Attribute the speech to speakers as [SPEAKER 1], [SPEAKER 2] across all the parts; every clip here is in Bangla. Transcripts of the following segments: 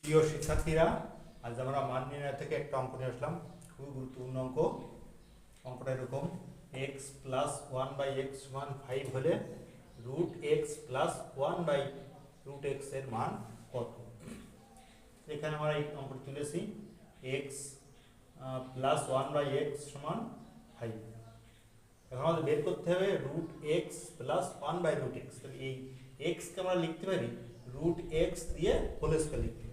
[SPEAKER 1] প্রিয় শিক্ষার্থীরা, আজ আমরা মান নির্ণয় থেকে একটা অঙ্ক নিয়ে আসলাম। খুবই গুরুত্বপূর্ণ অঙ্ক। অঙ্কটা এরকম: x plus one by x সমান 5 হলে root x plus one by root x এর মান কত? এখানে আমরা এই অঙ্কটি তুলেছি x plus one by x সমান 5। এখন আমাদের বের করতে হবে root x plus one by root x. তাহলে এই এক্সকে আমরা লিখতে পারি রুট এক্স দিয়ে হোল স্কয়ার লিখতে পারি।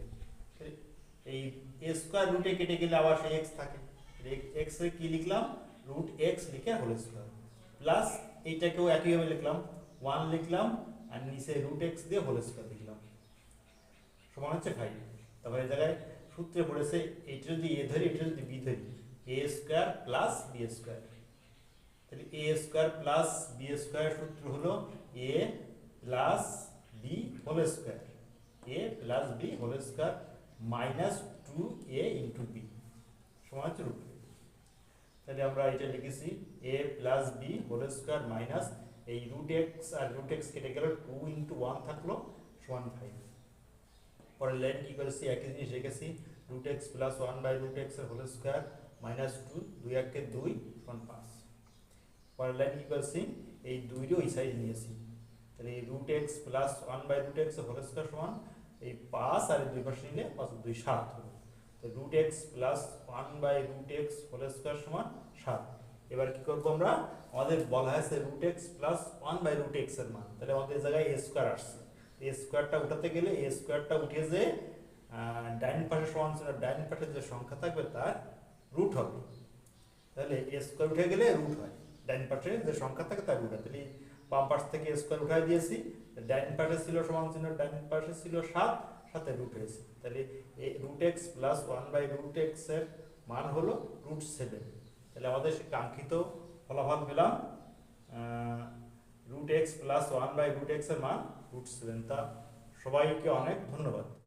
[SPEAKER 1] এই এ স্কয়ার রুটে কেটে গেলে আবার সেই এক্স থাকে। এক্স এর কি লিখলাম? রুট এক্স লিখে হোল স্কয়ার, প্লাস এইটাকেও একইভাবে লিখলাম, 1 লিখলাম আর নিচে রুট এক্স দিয়ে হোল স্কয়ার লিখলাম, সমান হচ্ছে 5। তারপরে এই জায়গায় সূত্রে পড়েছে এইটা যদি এ ধরি, এটা যদি বি ধরি, A square plus B square. তাহলে A square plus B square সূত্র হলো A plus B whole square, A plus B whole square minus 2a into B সমান হচ্ছে রুট। তাহলে আমরা এটা লিখেছি A plus B whole square minus এই রুট এক্স আর রুট এক্স কেটে গেল, 2 ইন্টু 1 থাকলো সমান 5। পরের লাইন কি করেছি? একই জিনিস রেখেছি, root x plus one by root x এর হোল স্কয়ার মাইনাস 2, 2 একে 2 সমান 5। পরের লাইন কি করেছি? এই 2 ওই সাইড নিয়েছি। তাহলে এই root x plus one by root x এর হোল স্কয়ার সমান এই 5 আর 2 পাশে নিলে 5 2 7 হলো। তো root x plus one by root x whole square সমান 7। এবার কি করবো আমরা? আমাদের বলা হয়েছে root x plus one by root x এর মান, তাহলে আমাদের জায়গায় এ স্কয়ার আসছে। এ স্কয়ারটা উঠাতে গেলে এ স্কয়ারটা উঠে যে ডাইন পাশে সমান ছিল, ডাইন পাশে যে সংখ্যা থাকবে তার রুট হবে। তাহলে এ স্কয়ার উঠে গেলে রুট হয়, ডাইন পাশে যে সংখ্যা থাকে তার রুট হয়। তাহলে বাম পাশ থেকে এ স্কয়ার উঠাই দিয়েছি, ডাইন পাশে ছিল সমান ছিল, ডাইন পাশে ছিল 7, সাথে রুট হয়েছে। তাহলে এই root x plus one by root x এর মান হলো রুট 7। তাহলে আমাদের সে কাঙ্ক্ষিত ফলাফল পেলাম root x plus one by root x এর মান রুট 7। তা সবাইকে অনেক ধন্যবাদ।